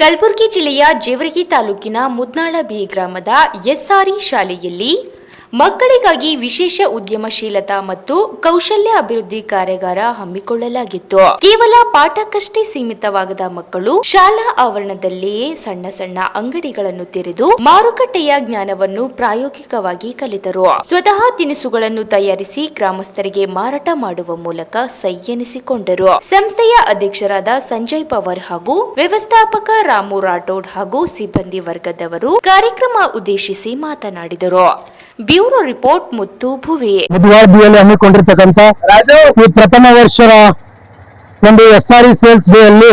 ಕಲಬುರಗಿ ಜಿಲ್ಲೆಯ ಜೇವರಗಿ ತಾಲೂಕಿನ ಮುದ್ನಾಳ ಬಿ ಗ್ರಾಮದ ಎಸ್ಆರ್ಇ ಶಾಲೆಯಲ್ಲಿ ಮಕ್ಕಳಿಗಾಗಿ ವಿಶೇಷ ಉದ್ಯಮಶೀಲತಾ ಮತ್ತು ಕೌಶಲ್ಯ ಅಭಿವೃದ್ಧಿ ಕಾರ್ಯಾಗಾರ ಹಮ್ಮಿಕೊಳ್ಳಲಾಗಿತ್ತು. ಕೇವಲ ಪಾಠಕ್ಕಷ್ಟೇ ಸೀಮಿತವಾಗದ ಮಕ್ಕಳು ಶಾಲಾ ಆವರಣದಲ್ಲಿಯೇ ಸಣ್ಣ ಸಣ್ಣ ಅಂಗಡಿಗಳನ್ನು ತೆರೆದು ಮಾರುಕಟ್ಟೆಯ ಜ್ಞಾನವನ್ನು ಪ್ರಾಯೋಗಿಕವಾಗಿ ಕಲಿತರು. ಸ್ವತಃ ತಿನಿಸುಗಳನ್ನು ತಯಾರಿಸಿ ಗ್ರಾಮಸ್ಥರಿಗೆ ಮಾರಾಟ ಮಾಡುವ ಮೂಲಕ ಸೈ ಎನಿಸಿಕೊಂಡರು. ಸಂಸ್ಥೆಯ ಅಧ್ಯಕ್ಷರಾದ ಸಂಜಯ್ ಪವಾರ್ ಹಾಗೂ ವ್ಯವಸ್ಥಾಪಕ ರಾಮು ರಾಠೋಡ್ ಹಾಗೂ ಸಿಬ್ಬಂದಿ ವರ್ಗದವರು ಕಾರ್ಯಕ್ರಮ ಉದ್ದೇಶಿಸಿ ಮಾತನಾಡಿದರು. ಬ್ಯೂರೋ ರಿಪೋರ್ಟ್ ಮುತ್ತು ಭುವಿ. ಮುದ್ವಾಳಬಿಯಲ್ಲಿ ಹಮ್ಮಿಕೊಂಡಿರ್ತಕ್ಕಂಥ ಈ ಪ್ರಥಮ ವರ್ಷದ ಒಂದು ಎಸ್ಆರ್ಇ ಸೇಲ್ಸ್ ಡೇ ಅಲ್ಲಿ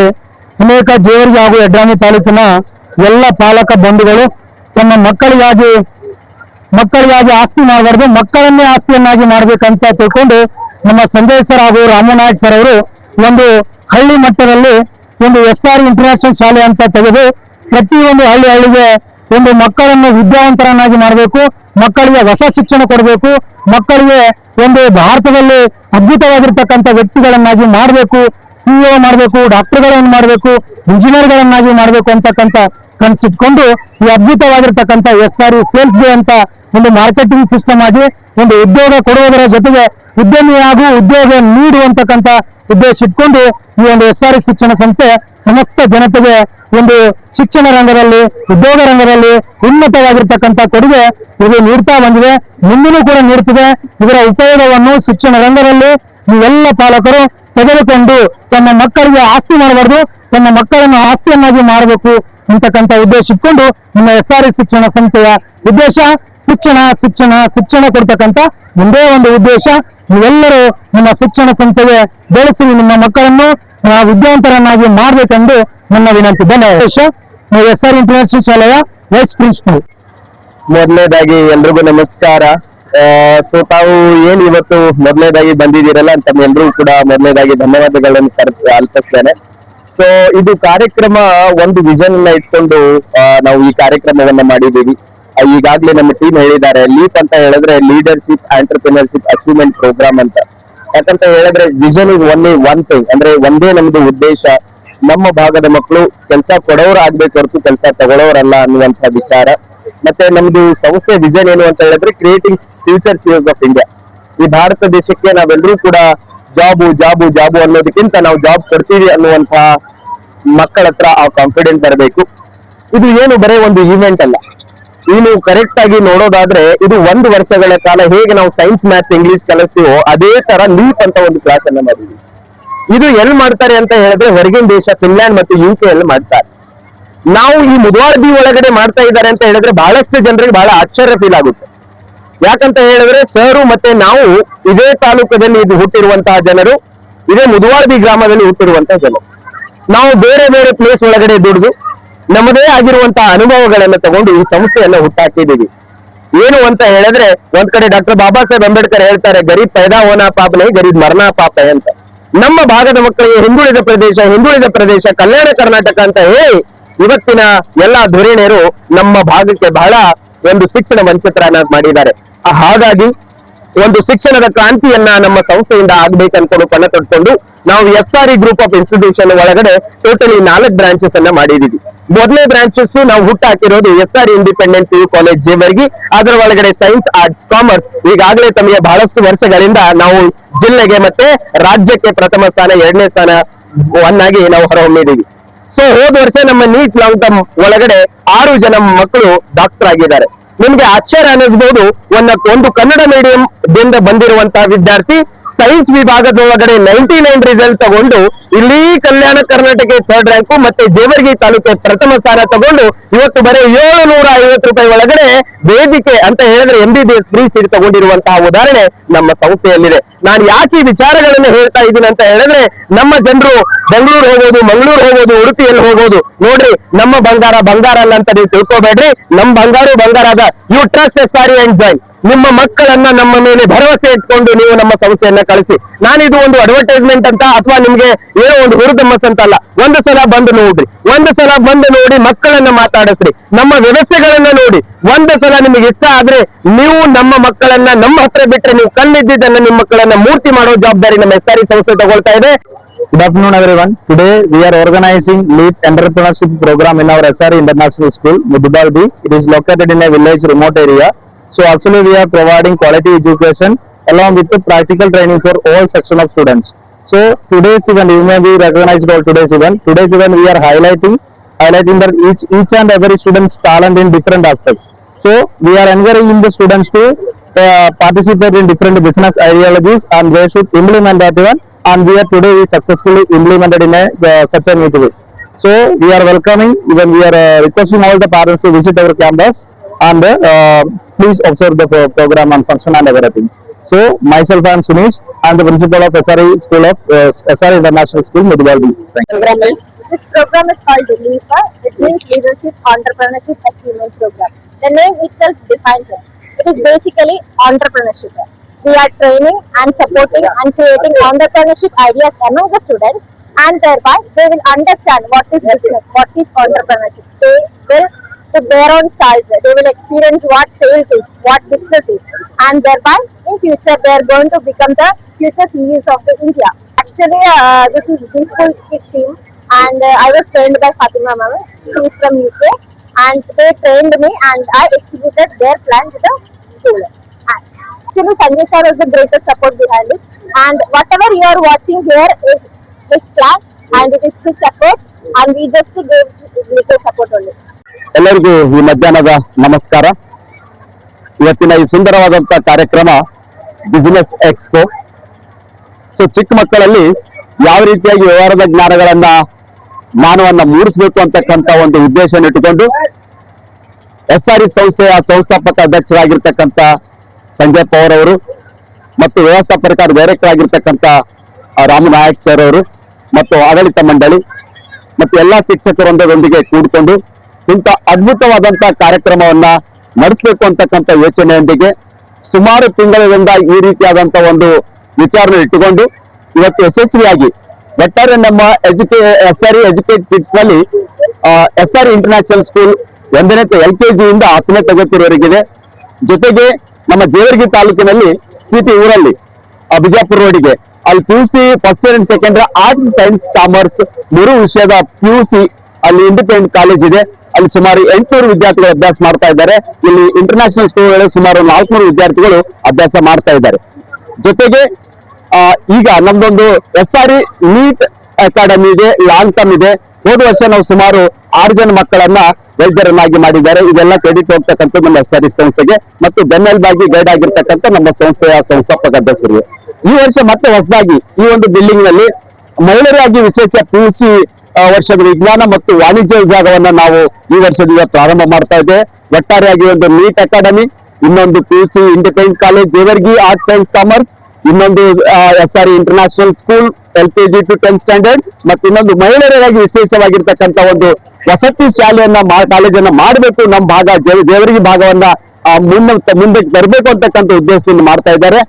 ಅನೇಕ ಜೇವರ್ಗಿ ಹಾಗೂ ಯಡ್ರಾಮಿ ತಾಲೂಕಿನ ಎಲ್ಲ ಪಾಲಕ ಬಂಧುಗಳು ತಮ್ಮ ಮಕ್ಕಳಿಗಾಗಿ ಆಸ್ತಿ ಮಾಡಬಾರ್ದು, ಮಕ್ಕಳನ್ನೇ ಆಸ್ತಿಯನ್ನಾಗಿ ಮಾಡಬೇಕಂತ ತಿಳ್ಕೊಂಡು ನಮ್ಮ ಸಂಜಯ್ ಸರ್ ಹಾಗೂ ರಾಮನಾಯಕ್ ಸರ್ ಅವರು ಒಂದು ಹಳ್ಳಿ ಮಟ್ಟದಲ್ಲಿ ಒಂದು ಎಸ್ಆರ್ ಇಂಟರ್ನ್ಯಾಷನಲ್ ಶಾಲೆ ಅಂತ ತೆಗೆದು ಪ್ರತಿಯೊಂದು ಹಳ್ಳಿಗೆ ಒಂದು ಮಕ್ಕಳನ್ನು ವಿದ್ಯಾವಂತರನ್ನಾಗಿ ಮಾಡಬೇಕು, ಮಕ್ಕಳಿಗೆ ಹೊಸ ಶಿಕ್ಷಣ ಕೊಡಬೇಕು, ಮಕ್ಕಳಿಗೆ ಒಂದು ಭಾರತದಲ್ಲಿ ಅದ್ಭುತವಾಗಿರ್ತಕ್ಕಂಥ ವ್ಯಕ್ತಿಗಳನ್ನಾಗಿ ಮಾಡಬೇಕು, ಸಿಇಒ ಮಾಡಬೇಕು, ಡಾಕ್ಟರ್ಗಳನ್ನು ಮಾಡಬೇಕು, ಇಂಜಿನಿಯರ್ಗಳನ್ನಾಗಿ ಮಾಡಬೇಕು ಅಂತಕ್ಕಂಥ ಕನಸಿಟ್ಕೊಂಡು ಈ ಅದ್ಭುತವಾಗಿರ್ತಕ್ಕಂಥ ಎಸ್ಆರ್ಇ ಸೇಲ್ಸ್ ಡೇ ಅಂತ ಒಂದು ಮಾರ್ಕೆಟಿಂಗ್ ಸಿಸ್ಟಮ್ ಆಗಿ ಒಂದು ಉದ್ಯೋಗ ಕೊಡುವುದರ ಜೊತೆಗೆ ಉದ್ಯಮಿಯಾಗೂ ಉದ್ಯೋಗ ನೀಡುವಂತಕ್ಕಂಥ ಉದ್ದೇಶ ಇಟ್ಕೊಂಡು ಈ ಒಂದು ಎಸ್ಆರ್ಇ ಶಿಕ್ಷಣ ಸಂಸ್ಥೆ ಸಮಸ್ತ ಜನತೆಗೆ ಒಂದು ಶಿಕ್ಷಣ ರಂಗದಲ್ಲಿ, ಉದ್ಯೋಗ ರಂಗದಲ್ಲಿ ಉನ್ನತವಾಗಿರ್ತಕ್ಕಂಥ ಕೊಡುಗೆ ಇದು ನೀಡ್ತಾ ಬಂದಿದೆ, ಮುಂದೂ ಕೂಡ ನೀಡ್ತಿದೆ. ಇದರ ಉಪಯೋಗವನ್ನು ಶಿಕ್ಷಣ ರಂಗದಲ್ಲಿ ನೀವೆಲ್ಲ ಪಾಲಕರು ತೆಗೆದುಕೊಂಡು ತಮ್ಮ ಮಕ್ಕಳಿಗೆ ಆಸ್ತಿ ಮಾಡಬಾರ್ದು, ತಮ್ಮ ಮಕ್ಕಳನ್ನು ಆಸ್ತಿಯನ್ನಾಗಿ ಮಾಡಬೇಕು ಅಂತಕ್ಕಂಥ ಉದ್ದೇಶ ಇಟ್ಕೊಂಡು ನಿಮ್ಮ ಎಸ್ಆರ್ಇ ಶಿಕ್ಷಣ ಸಂಸ್ಥೆಯ ಉದ್ದೇಶ ಶಿಕ್ಷಣ ಶಿಕ್ಷಣ ಶಿಕ್ಷಣ ಕೊಡ್ತಕ್ಕಂಥ ಒಂದೇ ಒಂದು ಉದ್ದೇಶ. ನೀವೆಲ್ಲರೂ ನಿಮ್ಮ ಶಿಕ್ಷಣ ಸಂಸ್ಥೆಗೆ ಬೆಳೆಸಿ ನಿಮ್ಮ ಮಕ್ಕಳನ್ನು ವಿದ್ಯಾವಂತರನ್ನಾಗಿ ಮಾಡಬೇಕೆಂದು ನನ್ನ ವಿನಂತಿ. ಧನ್ಯವಾದ. ಎಸ್ಆರ್ ಇಂಟರ್ನ್ಯಾಷನಲ್ ಶಾಲೆಯ ವೈಸ್ ಪ್ರಿನ್ಸಿಪಲ್. ಮೊದಲನೇದಾಗಿ ಎಲ್ರಿಗೂ ನಮಸ್ಕಾರ. ತಾವು ಏನ್ ಇವತ್ತು ಮೊದಲನೇದಾಗಿ ಬಂದಿದ್ದೀರಲ್ಲ ಅಂತ ಎಲ್ರಿಗೂ ಕೂಡ ಮೊದಲನೇದಾಗಿ ಧನ್ಯವಾದಗಳನ್ನು ಅರ್ಪಿಸ್ತೇನೆ. ಇದು ಕಾರ್ಯಕ್ರಮ ಒಂದು ವಿಷನ್ ಅನ್ನ ಇಟ್ಕೊಂಡು ನಾವು ಈ ಕಾರ್ಯಕ್ರಮವನ್ನ ಮಾಡಿದ್ದೀವಿ. ಈಗಾಗಲೇ ನಮ್ಮ ಟೀಮ್ ಹೇಳಿದ್ದಾರೆ, ಲೀಪ್ ಅಂತ ಹೇಳಿದ್ರೆ ಲೀಡರ್ಶಿಪ್ ಆಂಟರ್ಪ್ರಿನರ್ಶಿಪ್ ಅಚೀವ್ಮೆಂಟ್ ಪ್ರೋಗ್ರಾಮ್ ಅಂತ. ಯಾಕಂತ ಹೇಳಿದ್ರೆ vision is only one thing, ಅಂದ್ರೆ ಒಂದೇ ನಮ್ದು ಉದ್ದೇಶ, ನಮ್ಮ ಭಾಗದ ಮಕ್ಕಳು ಕೆಲಸ ಕೊಡೋರು ಆಗ್ಬೇಕು ಹೊರತು ಕೆಲಸ ತಗೊಳ್ಳೋರಲ್ಲ ಅನ್ನುವಂತ ವಿಚಾರ. ಮತ್ತೆ ನಮ್ದು ಸಂಸ್ಥೆ ವಿಷನ್ ಏನು ಅಂತ ಹೇಳಿದ್ರೆ creating future CEOs of India. ಈ ಭಾರತ ದೇಶಕ್ಕೆ ನಾವೆಲ್ಲರೂ ಕೂಡ ಜಾಬು ಅನ್ನೋದಕ್ಕಿಂತ ನಾವು ಜಾಬ್ ಕೊಡ್ತೀವಿ ಅನ್ನುವಂತ ಮಕ್ಕಳ ಹತ್ರ ಆ ಕಾನ್ಫಿಡೆಂಟ್ ಬರಬೇಕು. ಇದು ಏನು ಬರೀ ಒಂದು ಈವೆಂಟ್ ಅಲ್ಲ, ಇನ್ನು ಕರೆಕ್ಟ್ ಆಗಿ ನೋಡೋದಾದ್ರೆ ಇದು 1 ವರ್ಷಗಳ ಕಾಲ ಹೇಗೆ ನಾವು ಸೈನ್ಸ್, ಮ್ಯಾಥ್ಸ್, ಇಂಗ್ಲಿಷ್ ಕಲಿಸ್ತೀವೋ ಅದೇ ತರ ಲೀಪ್ ಅಂತ ಒಂದು ಕ್ಲಾಸ್ ಅನ್ನ ಮಾಡಿದ್ವಿ. ಇದು ಎಲ್ಲಿ ಮಾಡ್ತಾರೆ ಅಂತ ಹೇಳಿದ್ರೆ ಹೊರಗಿನ ದೇಶ ಫಿನ್ಲ್ಯಾಂಡ್ ಮತ್ತು UK ಅಲ್ಲಿ ಮಾಡ್ತಾರೆ. ನಾವು ಈ ಮುದ್ವಾಳಬಿ ಒಳಗಡೆ ಮಾಡ್ತಾ ಇದ್ದಾರೆ ಅಂತ ಹೇಳಿದ್ರೆ ಬಹಳಷ್ಟು ಜನರಿಗೆ ಬಹಳ ಆಶ್ಚರ್ಯ ಫೀಲ್ ಆಗುತ್ತೆ. ಯಾಕಂತ ಹೇಳಿದ್ರೆ ಸರು ಮತ್ತೆ ನಾವು ಇದೇ ತಾಲೂಕದಲ್ಲಿ ಇದು ಹುಟ್ಟಿರುವಂತಹ ಜನರು, ಇದೇ ಮುದ್ವಾಳಬಿ ಗ್ರಾಮದಲ್ಲಿ ಹುಟ್ಟಿರುವಂತಹ ಜನರು. ನಾವು ಬೇರೆ ಬೇರೆ ಪ್ಲೇಸ್ ಒಳಗಡೆ ದುಡಿದು ನಮ್ಮದೇ ಆಗಿರುವಂತಹ ಅನುಭವಗಳನ್ನ ತಗೊಂಡು ಈ ಸಂಸ್ಥೆಯನ್ನ ಹುಟ್ಟಾಕಿದ್ದೀವಿ. ಏನು ಅಂತ ಹೇಳಿದ್ರೆ ಒಂದ್ ಕಡೆ ಡಾಕ್ಟರ್ ಬಾಬಾ ಸಾಹೇಬ್ ಅಂಬೇಡ್ಕರ್ ಹೇಳ್ತಾರೆ, ಗರೀಬ್ ಪೈದಾ ಹೋನಾ ಪಾಪ ನಹೀ ಗರೀಬ್ ಮರ್ನಾ ಪಾಪ ಅಂತ. ನಮ್ಮ ಭಾಗದ ಮಕ್ಕಳಿಗೆ ಹಿಂದುಳಿದ ಪ್ರದೇಶ ಕಲ್ಯಾಣ ಕರ್ನಾಟಕ ಅಂತ ಹೇಳಿ ಇವತ್ತಿನ ಎಲ್ಲಾ ಧುರೀಣರು ನಮ್ಮ ಭಾಗಕ್ಕೆ ಬಹಳ ಒಂದು ಶಿಕ್ಷಣ ವಂಚಿತರನ್ನ ಮಾಡಿದ್ದಾರೆ. ಹಾಗಾಗಿ ಒಂದು ಶಿಕ್ಷಣದ ಕ್ರಾಂತಿಯನ್ನ ನಮ್ಮ ಸಂಸ್ಥೆಯಿಂದ ಆಗ್ಬೇಕು ಅನ್ಕೊಂಡು ಪಣ ತೊಡ್ಕೊಂಡು ನಾವು SRE ಗ್ರೂಪ್ ಆಫ್ ಇನ್ಸ್ಟಿಟ್ಯೂಷನ್ ಒಳಗಡೆ ಟೋಟಲಿ 4 ಬ್ರಾಂಚಸ್ ಅನ್ನ ಮಾಡಿದೀವಿ. ಮೊದಲನೇ ಬ್ರಾಂಚಸ್ ನಾವು ಹುಟ್ಟಾಕಿರೋದು SRE independent PU college Jevargi. ಅದರ ಒಳಗಡೆ ಸೈನ್ಸ್, ಆರ್ಟ್ಸ್, ಕಾಮರ್ಸ್ ಈಗಾಗಲೇ ತಮಗೆ ಬಹಳಷ್ಟು ವರ್ಷಗಳಿಂದ ನಾವು ಜಿಲ್ಲೆಗೆ ಮತ್ತೆ ರಾಜ್ಯಕ್ಕೆ ಪ್ರಥಮ ಸ್ಥಾನ, 2ನೇ ಸ್ಥಾನ ವನ್ನಾಗಿ ನಾವು ಹೊರಹೊಮ್ಮಿದ್ದೀವಿ. ಹೋದ ವರ್ಷ ನಮ್ಮ ನೀಟ್ ಲಾಂಗ್ ಟರ್ಮ್ ಒಳಗಡೆ 6 ಜನ ಮಕ್ಕಳು ಡಾಕ್ಟರ್ ಆಗಿದ್ದಾರೆ. ನಿಮ್ಗೆ ಆಶ್ಚರ್ಯ ಅನ್ನಿಸಬಹುದು, ಒಂದು ಕನ್ನಡ ಮೀಡಿಯಂ ದಿಂದ ಬಂದಿರುವಂತಹ ವಿದ್ಯಾರ್ಥಿ ಸೈನ್ಸ್ ವಿಭಾಗದೊಳಗಡೆ 99 ರಿಸಲ್ಟ್ ತಗೊಂಡು ಇಲ್ಲಿ ಕಲ್ಯಾಣ ಕರ್ನಾಟಕ 3rd ರ್ಯಾಂಕು ಮತ್ತೆ ಜೇವರ್ಗಿ ತಾಲೂಕಿಗೆ ಪ್ರಥಮ ಸ್ಥಾನ ತಗೊಂಡು ಇವತ್ತು ಬರೀ 750 ರೂಪಾಯಿ ಒಳಗಡೆ ವೇದಿಕೆ ಅಂತ ಹೇಳಿದ್ರೆ MBBS ಫ್ರೀ ಸೀಟ್ ತಗೊಂಡಿರುವಂತಹ ಉದಾಹರಣೆ ನಮ್ಮ ಸಂಸ್ಥೆಯಲ್ಲಿದೆ. ನಾನು ಯಾಕೆ ಈ ವಿಚಾರಗಳನ್ನು ಹೇಳ್ತಾ ಇದ್ದೀನಿ ಅಂತ ಹೇಳಿದ್ರೆ ನಮ್ಮ ಜನರು ಬೆಂಗಳೂರು ಹೋಗೋದು, ಮಂಗಳೂರು ಹೋಗೋದು, ಉಡುಪಿಯಲ್ಲಿ ಹೋಗೋದು ನೋಡ್ರಿ, ನಮ್ಮ ಬಂಗಾರ ಅಲ್ಲ ಅಂತ ನೀವು ತಿಳ್ಕೊಬೇಡ್ರಿ. ನಮ್ಮ ಬಂಗಾರದ you trust SRE and join. ನಿಮ್ಮ ಮಕ್ಕಳನ್ನ ನಮ್ಮ ಮೇಲೆ ಭರವಸೆ ಇಟ್ಕೊಂಡು ನೀವು ನಮ್ಮ ಸಂಸ್ಥೆಯನ್ನ ಕಳಿಸಿ. ನಾನಿದು ಒಂದು ಅಡ್ವರ್ಟೈಸ್ಮೆಂಟ್ ಅಂತ ಅಥವಾ ನಿಮ್ಗೆ ಏನೋ ಒಂದು ಹುರುದಮ್ಮಸ್ ಅಂತ ಅಲ್ಲ. ಒಂದು ಸಲ ಬಂದು ನೋಡಿ ಮಕ್ಕಳನ್ನ ಮಾತಾಡಿಸ್ರಿ, ನಮ್ಮ ವ್ಯವಸ್ಥೆಗಳನ್ನ ನೋಡಿ. ಒಂದು ಸಲ ನಿಮಗೆ ಇಷ್ಟ ಆದ್ರೆ ನೀವು ನಮ್ಮ ಮಕ್ಕಳನ್ನ ನಮ್ಮ ಹತ್ರ ಬಿಟ್ರೆ ನೀವು ಕಲ್ಲಿದ್ದನ್ನ ನಿಮ್ಮ ಮಕ್ಕಳನ್ನ ಮೂರ್ತಿ ಮಾಡೋ ಜವಾಬ್ದಾರಿ ನಮ್ಮ SRE ಸಂಸ್ಥೆ ತಗೊಳ್ತಾ ಇದೆ. Good afternoon, everyone. Today we are organizing LEAP Entrepreneurship Program in our SRE International School, Mudubaldi. It is located in a village remote area. So actually we are providing quality education along with the practical training for all section of students. So today's event, you may be recognized all today's event. Today's event we are highlighting that each and every student's talent in different aspects. So we are encouraging the students to participate in different business ideologies and they should implement that one. And today we successfully implemented in such a neat way. So we are welcoming, even we are requesting all the parents to visit our campus and please observe the program and function and everything. So myself I am Sunesh, I am the principal of SRE School of SRE International School, Mudubaldi. Thank you. This program is called LEAP. It means Leadership Entrepreneurship Achievement Program. The name itself defines it. It is basically entrepreneurship. We are training and supporting and creating entrepreneurship ideas among the students, and thereby they will understand what is business, what is entrepreneurship. They will put their own stalls. They will experience what sales is, what business is, and thereby in future they are going to become the future CEOs of the India. Actually, this is Peaceful Kid team, and I was trained by Fatima Ma'am. She is from UK, and they trained me, and I executed their plan to the school. Actually, Sanjay sir was the greatest support behind it, and whatever you are watching here is his plan, and it is his support, and we just gave little support only. ಎಲ್ಲರಿಗೂ ಈ ಮಧ್ಯಾಹ್ನದ ನಮಸ್ಕಾರ. ಇವತ್ತಿನ ಈ ಸುಂದರವಾದಂತ ಕಾರ್ಯಕ್ರಮ business expo. So ಚಿಕ್ಕ ಮಕ್ಕಳಲ್ಲಿ ಯಾವ ರೀತಿಯಾಗಿ ವ್ಯವಹಾರದ ಜ್ಞಾನವನ್ನ ಮೂಡಿಸಬೇಕು ಅಂತಕ್ಕಂಥ ಒಂದು ಉದ್ದೇಶ ಇಟ್ಟುಕೊಂಡು SRE ಸಂಸ್ಥೆಯ ಸಂಸ್ಥಾಪಕ ಅಧ್ಯಕ್ಷರಾಗಿರ್ತಕ್ಕಂಥ ಸಂಜಯ್ ಪವರ್ ಅವರು ಮತ್ತು ವ್ಯವಸ್ಥಾಪಕ ಡೈರೆಕ್ಟರ್ ಆಗಿರ್ತಕ್ಕಂಥ ರಾಮು ನಾಯಕ್ ಸರ್ ಅವರು ಮತ್ತು ಆಡಳಿತ ಮಂಡಳಿ ಮತ್ತು ಎಲ್ಲಾ ಶಿಕ್ಷಕರೊಂದಿಗೆ ಕೂಡಿಕೊಂಡು ಇಂಥ ಅದ್ಭುತವಾದಂತ ಕಾರ್ಯಕ್ರಮವನ್ನ ನಡೆಸಬೇಕು ಅಂತಕ್ಕಂಥ ಯೋಚನೆಯೊಂದಿಗೆ ಸುಮಾರು ತಿಂಗಳಿಂದ ಈ ರೀತಿಯಾದಂತ ಒಂದು ವಿಚಾರನೆ ಇಟ್ಟುಕೊಂಡು ಇವತ್ತು ಯಶಸ್ವಿಯಾಗಿ ಒಟ್ಟಾರೆ ನಮ್ಮ SRE ಎಜುಕೇಟ್ ಕಿಡ್ಸ್ ನಲ್ಲಿ SRE ಇಂಟರ್ನ್ಯಾಷನಲ್ ಸ್ಕೂಲ್ 1ನೇ LKG ಇಂದ 10ನೇ ತರಗತಿವರೆಗಿದೆ. ಜೊತೆಗೆ ನಮ್ಮ ಜೇವರ್ಗಿ ತಾಲೂಕಿನಲ್ಲಿ ಸಿಟಿ ಊರಲ್ಲಿ ಬಿಜಾಪುರ ರೋಡಿಗೆ ಅಲ್ಲಿ PUC first year and second year arts science commerce 3 ವಿಷಯದ PUC ಅಲ್ಲಿ ಇಂಡಿಪೆಂಡೆಂಟ್ ಕಾಲೇಜ್ ಇದೆ. ಅಲ್ಲಿ ಸುಮಾರು 800 ವಿದ್ಯಾರ್ಥಿಗಳು ಅಭ್ಯಾಸ ಮಾಡ್ತಾ ಇದ್ದಾರೆ. ಇಲ್ಲಿ ಇಂಟರ್ನ್ಯಾಷನಲ್ ಸ್ಕೂಲ್ಗಳಲ್ಲಿ ಸುಮಾರು 400 ವಿದ್ಯಾರ್ಥಿಗಳು ಅಭ್ಯಾಸ ಮಾಡ್ತಾ ಇದ್ದಾರೆ. ಜೊತೆಗೆ ಈಗ ನಮ್ದೊಂದು SRE ನೀಟ್ ಅಕಾಡೆಮಿ ಇದೆ, ಲಾಂಗ್ ಟರ್ಮ್ ಇದೆ. ಹೋದ ವರ್ಷ ನಾವು ಸುಮಾರು 6 ಜನ ಮಕ್ಕಳನ್ನ ವೈದ್ಯರನ್ನಾಗಿ ಮಾಡಿದ್ದಾರೆ. ಇದೆಲ್ಲ ಕ್ರೆಡಿಟ್ ಹೋಗ್ತಕ್ಕಂಥ ನಮ್ಮ SRE ಸಂಸ್ಥೆಗೆ ಮತ್ತು ಬೆನ್ನೆಲುಬಾಗಿ ಗೈಡ್ ಆಗಿರ್ತಕ್ಕಂಥ ನಮ್ಮ ಸಂಸ್ಥೆಯ ಸಂಸ್ಥಾಪಕ ಅಧ್ಯಕ್ಷರಿಗೆ. ಈ ವರ್ಷ ಮತ್ತೆ ಹೊಸದಾಗಿ ಈ ಒಂದು ಬಿಲ್ಡಿಂಗ್ ನಲ್ಲಿ ಮಹಿಳೆಯರಾಗಿ ವಿಶೇಷ PUC ವರ್ಷದ ವಿಜ್ಞಾನ ಮತ್ತು ವಾಣಿಜ್ಯ ವಿಭಾಗವನ್ನ ನಾವು ಈ ವರ್ಷದಿಂದ ಪ್ರಾರಂಭ ಮಾಡ್ತಾ ಇದ್ದೇವೆ. ಒಟ್ಟಾರೆಯಾಗಿ ಒಂದು ನೀಟ್ ಅಕಾಡೆಮಿ, ಇನ್ನೊಂದು PUC independent college Jevargi arts science commerce, ಇನ್ನೊಂದು SRE international school LKG to 10th standard ಮತ್ತು ಇನ್ನೊಂದು ಮಹಿಳೆಯರಾಗಿ ವಿಶೇಷವಾಗಿರ್ತಕ್ಕಂಥ ಒಂದು ವಸತಿ ಶಾಲೆಯನ್ನ ಕಾಲೇಜನ್ನ ಮಾಡಬೇಕು. ನಮ್ಮ ಭಾಗ ಜೇವರ್ಗಿ ಭಾಗವನ್ನ ಮುಂದಕ್ಕೆ ಬರಬೇಕು ಅಂತಕ್ಕಂಥ ಉದ್ದೇಶದಿಂದ ಮಾಡ್ತಾ ಇದ್ದಾರೆ.